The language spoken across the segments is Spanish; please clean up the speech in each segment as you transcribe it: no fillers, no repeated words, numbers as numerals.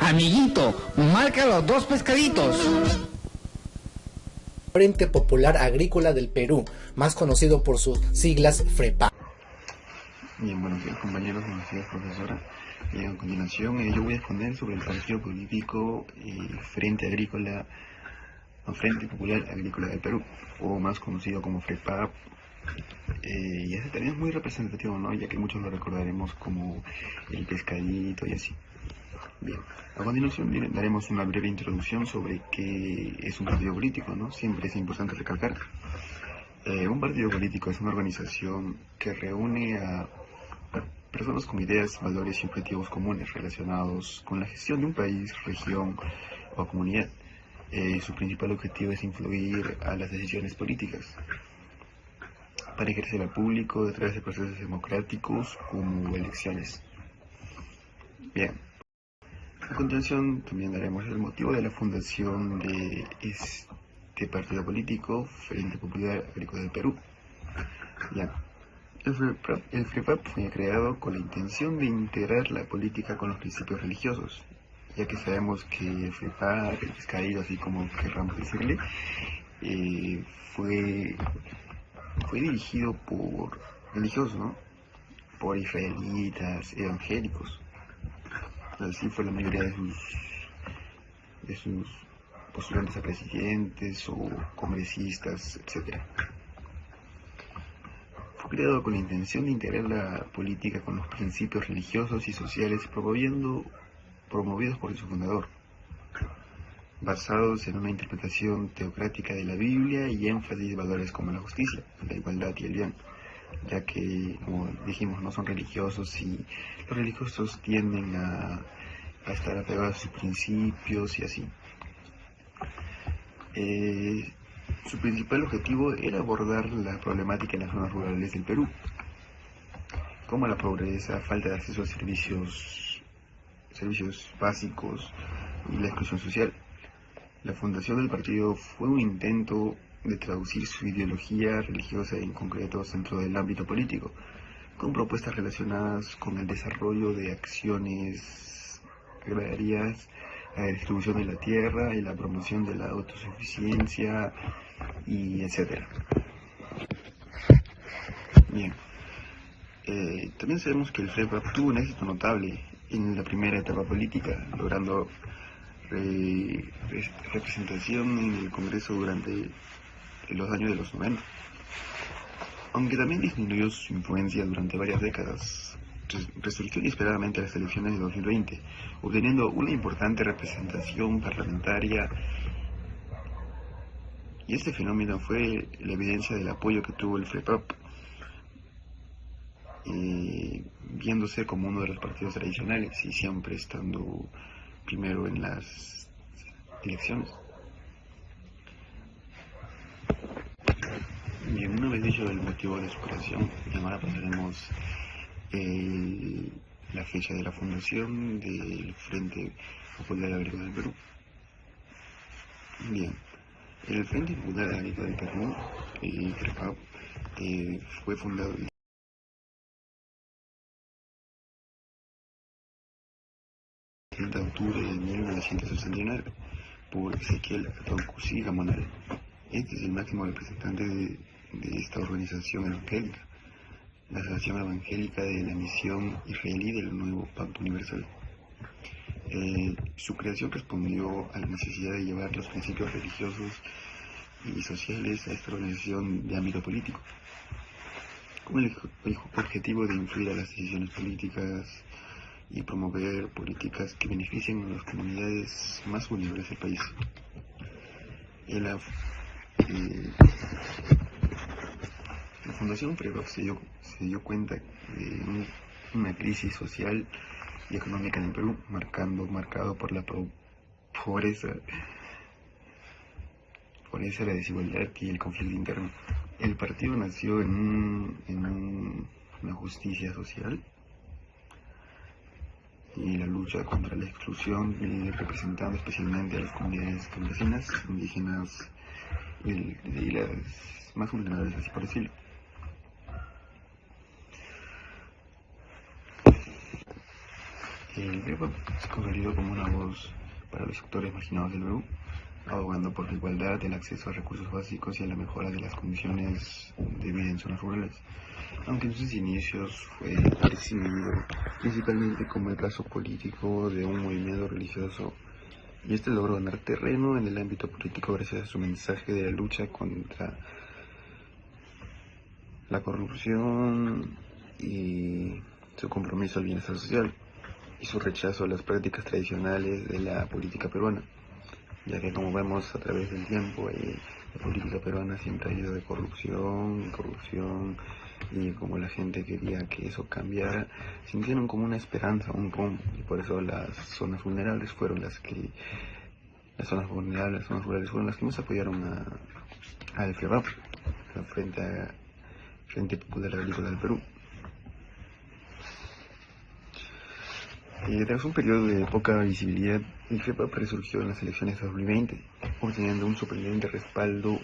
Amiguito, marca los 2 pescaditos. Frente Popular Agrícola del Perú, más conocido por sus siglas FREPAP. Bien, buenos días compañeros, buenos días profesora. A continuación yo voy a exponer sobre el partido político Frente Popular Agrícola del Perú, o más conocido como FREPAP. Y este también es muy representativo, ¿no? Ya que muchos lo recordaremos como el pescadito y así. Bien, a continuación daremos una breve introducción sobre qué es un partido político, ¿no? Siempre es importante recalcar. Un partido político es una organización que reúne a personas con ideas, valores y objetivos comunes relacionados con la gestión de un país, región o comunidad. Su principal objetivo es influir a las decisiones políticas para ejercer al público a través de procesos democráticos como elecciones. Bien, a continuación también daremos el motivo de la fundación de este partido político, Frente Popular Agrícola del Perú. Bien. El FREPAP fue creado con la intención de integrar la política con los principios religiosos, ya que sabemos que el FREPAP, el pescadillo, así como querramos decirle, fue dirigido por religiosos, ¿no? Por israelitas, evangélicos. Así fue la mayoría de sus postulantes a presidentes o congresistas, etc. Fue creado con la intención de integrar la política con los principios religiosos y sociales promovidos por su fundador, basados en una interpretación teocrática de la Biblia y énfasis de valores como la justicia, la igualdad y el bien, ya que, como dijimos, no son religiosos y los religiosos tienden a estar apegados a sus principios y así. Su principal objetivo era abordar la problemática en las zonas rurales del Perú, como la pobreza, falta de acceso a servicios básicos y la exclusión social. La fundación del partido fue un intento de traducir su ideología religiosa en concreto dentro del ámbito político, con propuestas relacionadas con el desarrollo de acciones agrarias, la distribución de la tierra y la promoción de la autosuficiencia y etcétera. Bien, también sabemos que el FREPAP tuvo un éxito notable en la primera etapa política, logrando representación en el Congreso durante los años de los 90, aunque también disminuyó su influencia durante varias décadas. Resurgió inesperadamente a las elecciones de 2020, obteniendo una importante representación parlamentaria, y este fenómeno fue la evidencia del apoyo que tuvo el FREPAP, viéndose como uno de los partidos tradicionales y siempre estando primero en las elecciones. Bien, una vez dicho el motivo de su creación, ahora pasaremos la fecha de la fundación del Frente Popular Agrícola del Perú. Bien, el Frente Popular Agrícola del Perú, el FREPAP, fue fundado el 30 de octubre de 1969 por Ezequiel Ataucusi Gamonal. Este es el máximo representante de esta organización evangélica, la Asociación Evangélica de la Misión Israelí del Nuevo Pacto Universal. Su creación respondió a la necesidad de llevar los principios religiosos y sociales a esta organización de ámbito político, con el objetivo de influir a las decisiones políticas y promover políticas que beneficien a las comunidades más vulnerables del país. La Fundación FREPAP se dio cuenta de una crisis social y económica en el Perú, marcado por la pobreza, la desigualdad y el conflicto interno. El partido nació en una justicia social y la lucha contra la exclusión, representando especialmente a las comunidades campesinas, indígenas y las más vulnerables, así por decirlo. El FREPAP se consolidó como una voz para los sectores marginados del Perú, abogando por la igualdad, el acceso a recursos básicos y a la mejora de las condiciones de vida en zonas rurales. Aunque en sus inicios fue percibido principalmente como el brazo político de un movimiento religioso, y este logró ganar terreno en el ámbito político gracias a su mensaje de la lucha contra la corrupción y su compromiso al bienestar social y su rechazo a las prácticas tradicionales de la política peruana, ya que como vemos a través del tiempo, la política peruana siempre ha ido de corrupción, corrupción, y como la gente quería que eso cambiara, sintieron como una esperanza, un rumbo, y por eso las zonas vulnerables fueron las zonas vulnerables, las zonas rurales fueron las que más apoyaron al FREPAP, al Frente Popular Agrícola del Perú. Tras un periodo de poca visibilidad, el FREPAP resurgió en las elecciones de 2020, obteniendo un sorprendente respaldo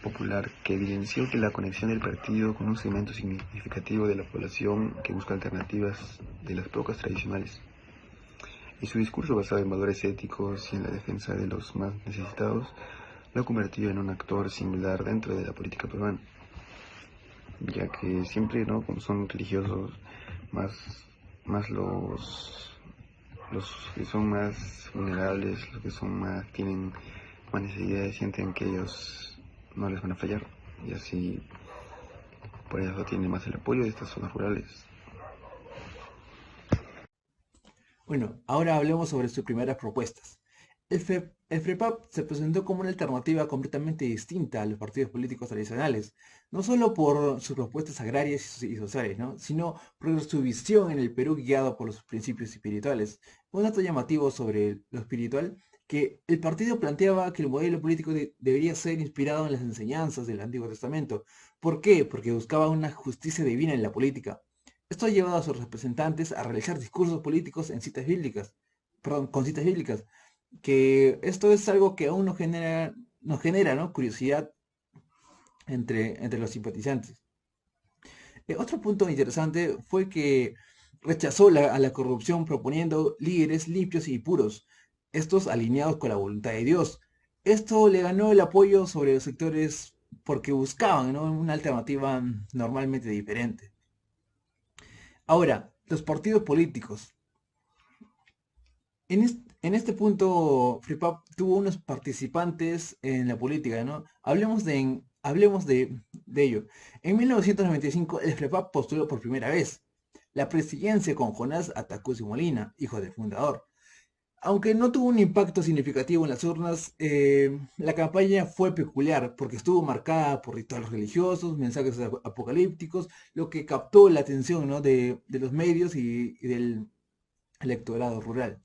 popular que evidenció que la conexión del partido con un segmento significativo de la población que busca alternativas de las pocas tradicionales. Y su discurso basado en valores éticos y en la defensa de los más necesitados lo ha convertido en un actor singular dentro de la política peruana, ya que siempre, ¿no?, como son religiosos, más los que son más vulnerables, los que tienen más necesidades, sienten que ellos no les van a fallar, y así por eso tiene más el apoyo de estas zonas rurales. Bueno, ahora hablemos sobre sus primeras propuestas. El FREPAP se presentó como una alternativa completamente distinta a los partidos políticos tradicionales, no solo por sus propuestas agrarias y sociales, ¿no?, sino por su visión en el Perú guiado por los principios espirituales. Un dato llamativo sobre lo espiritual, que el partido planteaba que el modelo político debería ser inspirado en las enseñanzas del Antiguo Testamento. ¿Por qué? Porque buscaba una justicia divina en la política. Esto ha llevado a sus representantes a realizar discursos políticos en citas bíblicas, perdón, con citas bíblicas, que esto es algo que aún nos genera, ¿no?, curiosidad entre los simpatizantes. Otro punto interesante fue que rechazó a la corrupción proponiendo líderes limpios y puros, estos alineados con la voluntad de Dios. Esto le ganó el apoyo sobre los sectores porque buscaban, ¿no?, una alternativa normalmente diferente. Ahora, los partidos políticos. En este punto, FREPAP tuvo unos participantes en la política, ¿no? Hablemos de ello. En 1995, el FREPAP postuló por primera vez la presidencia con Jonás Atacus Molina, hijo del fundador. Aunque no tuvo un impacto significativo en las urnas, la campaña fue peculiar porque estuvo marcada por rituales religiosos, mensajes apocalípticos, lo que captó la atención, ¿no?, de los medios y del electorado rural.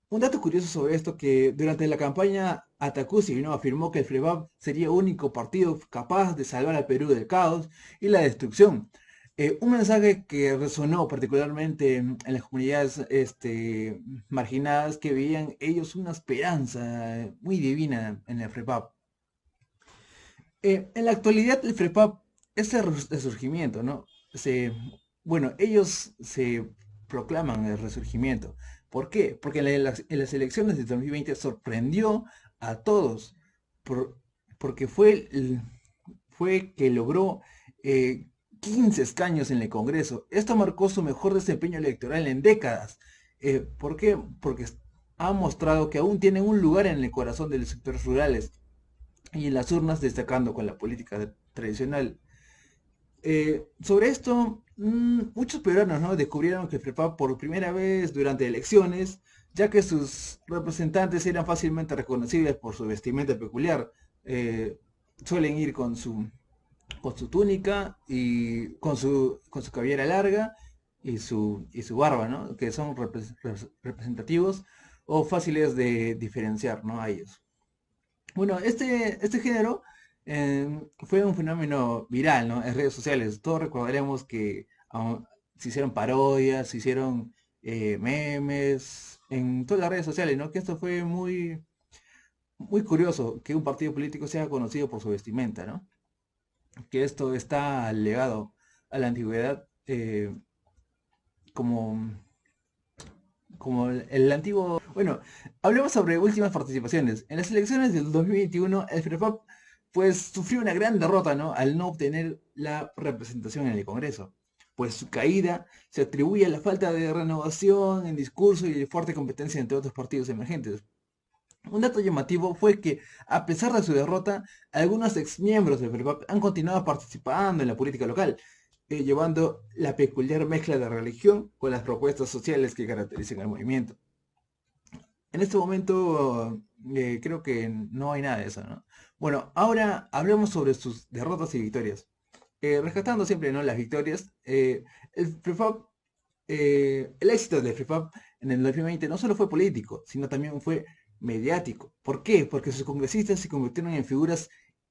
Un dato curioso sobre esto, que durante la campaña Atacusi, ¿no?, afirmó que el FREPAP sería el único partido capaz de salvar al Perú del caos y la destrucción. Un mensaje que resonó particularmente en las comunidades marginadas, que veían ellos una esperanza muy divina en el FREPAP. En la actualidad el FREPAP es el resurgimiento, ¿no? Bueno, ellos se proclaman el resurgimiento. ¿Por qué? Porque en las elecciones de 2020 sorprendió a todos, porque fue que logró 15 escaños en el Congreso. Esto marcó su mejor desempeño electoral en décadas. ¿Por qué? Porque ha mostrado que aún tienen un lugar en el corazón de los sectores rurales y en las urnas, destacando con la política tradicional. Sobre esto, muchos peruanos, ¿no?, descubrieron que el FREPAP por primera vez durante elecciones, ya que sus representantes eran fácilmente reconocibles por su vestimenta peculiar. Suelen ir con su túnica y con su cabellera larga y su barba, ¿no?, que son representativos o fáciles de diferenciar, ¿no?, a ellos. Bueno, este género fue un fenómeno viral, ¿no?, en redes sociales. Todos recordaremos que se hicieron parodias, se hicieron memes en todas las redes sociales, ¿no? Que esto fue muy, muy curioso, que un partido político sea conocido por su vestimenta, ¿no? Que esto está legado a la antigüedad, como, como el antiguo... Bueno, hablemos sobre últimas participaciones. En las elecciones del 2021, el FREPAP pues sufrió una gran derrota, ¿no? Al no obtener la representación en el Congreso. Pues su caída se atribuye a la falta de renovación en discurso y de fuerte competencia entre otros partidos emergentes. Un dato llamativo fue que, a pesar de su derrota, algunos exmiembros del FREPAP han continuado participando en la política local, llevando la peculiar mezcla de religión con las propuestas sociales que caracterizan al movimiento. En este momento creo que no hay nada de eso, ¿no? Bueno, ahora hablemos sobre sus derrotas y victorias. Rescatando siempre, ¿no?, las victorias, el FREPAP, el éxito del FREPAP en el 2020 no solo fue político, sino también fue mediático. ¿Por qué? Porque sus congresistas se convirtieron en figuras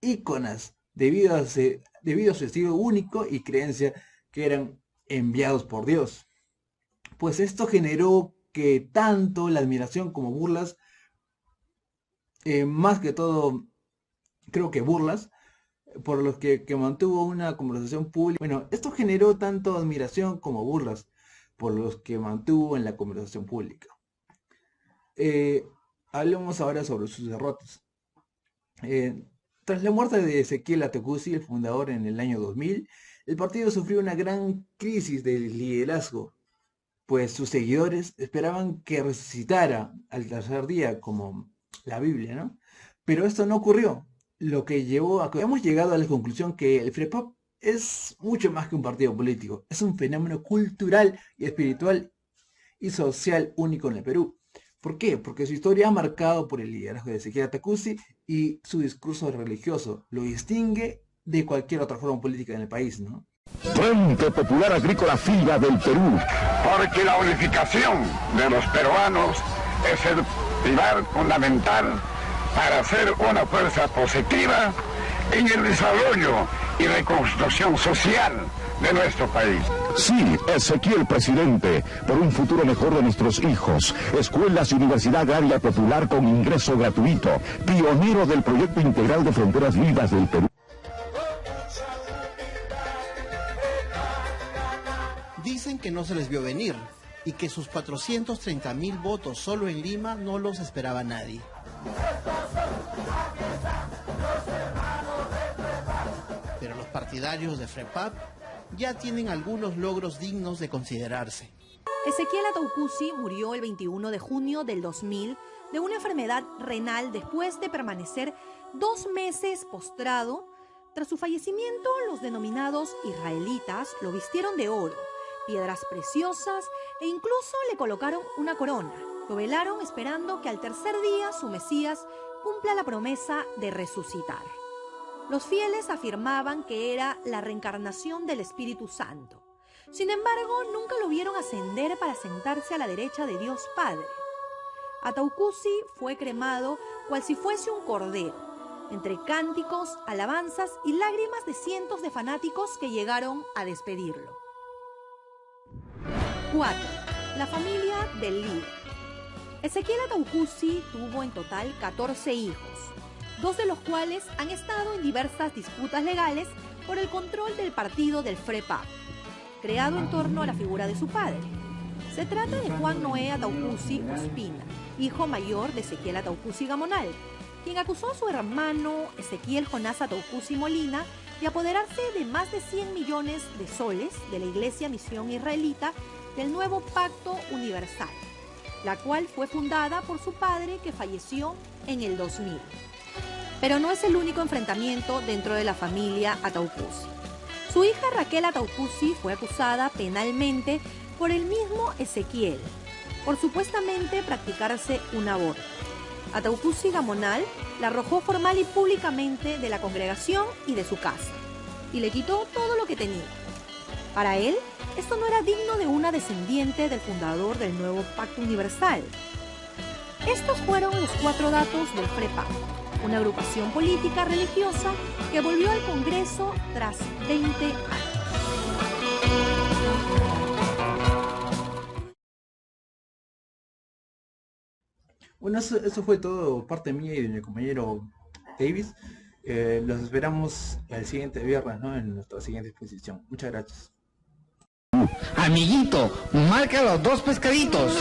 íconas debido a su estilo único y creencia que eran enviados por Dios. Pues esto generó que tanto la admiración como burlas, más que todo creo que burlas, por los que mantuvo una conversación pública. Bueno, esto generó tanto admiración como burlas por los que mantuvo en la conversación pública. Hablemos ahora sobre sus derrotas. Tras la muerte de Ezequiel Ataucusi, el fundador, en el año 2000, el partido sufrió una gran crisis de liderazgo, pues sus seguidores esperaban que resucitara al tercer día, como la Biblia, ¿no? Pero esto no ocurrió, lo que llevó a que hemos llegado a la conclusión que el FREPAP es mucho más que un partido político, es un fenómeno cultural y espiritual y social único en el Perú. ¿Por qué? Porque su historia ha marcado por el liderazgo de Ezequiel Ataucusi y su discurso religioso lo distingue de cualquier otra forma política en el país, ¿no? Frente Popular Agrícola FIBA del Perú. Porque la unificación de los peruanos es el pilar fundamental para ser una fuerza positiva en el desarrollo y reconstrucción social de nuestro país. Sí, Ezequiel, presidente, por un futuro mejor de nuestros hijos. Escuelas y Universidad Agraria Popular con ingreso gratuito. Pionero del proyecto integral de fronteras vivas del Perú. Dicen que no se les vio venir y que sus 430.000 votos solo en Lima no los esperaba nadie. Pero los partidarios de FREPAP ya tienen algunos logros dignos de considerarse. Ezequiel Ataucusi murió el 21 de junio del 2000 de una enfermedad renal después de permanecer 2 meses postrado. Tras su fallecimiento, los denominados israelitas lo vistieron de oro, piedras preciosas e incluso le colocaron una corona. Lo velaron esperando que al tercer día su Mesías cumpla la promesa de resucitar. Los fieles afirmaban que era la reencarnación del Espíritu Santo. Sin embargo, nunca lo vieron ascender para sentarse a la derecha de Dios Padre. Ataucusi fue cremado cual si fuese un cordero, entre cánticos, alabanzas y lágrimas de cientos de fanáticos que llegaron a despedirlo. 4. La familia del líder. Ezequiel Ataucusi tuvo en total 14 hijos, 2 de los cuales han estado en diversas disputas legales por el control del partido del FREPAP, creado en torno a la figura de su padre. Se trata de Juan Noé Ataucusi Ospina, hijo mayor de Ezequiel Ataucusi Gamonal, quien acusó a su hermano Ezequiel Jonás Ataucusi Molina de apoderarse de más de 100 millones de soles de la Iglesia Misión Israelita del Nuevo Pacto Universal, la cual fue fundada por su padre, que falleció en el 2000. Pero no es el único enfrentamiento dentro de la familia Ataucusi. Su hija Raquel Ataucusi fue acusada penalmente por el mismo Ezequiel por supuestamente practicarse un aborto. Ataucusi Gamonal la arrojó formal y públicamente de la congregación y de su casa, y le quitó todo lo que tenía. Para él, esto no era digno de una descendiente del fundador del Nuevo Pacto Universal. Estos fueron los 4 datos del FREPAP, una agrupación política religiosa que volvió al Congreso tras 20 años. Bueno, eso fue todo parte mía y de mi compañero Davis. Los esperamos el siguiente viernes, ¿no?, en nuestra siguiente exposición. Muchas gracias. Amiguito, marca los 2 pescaditos.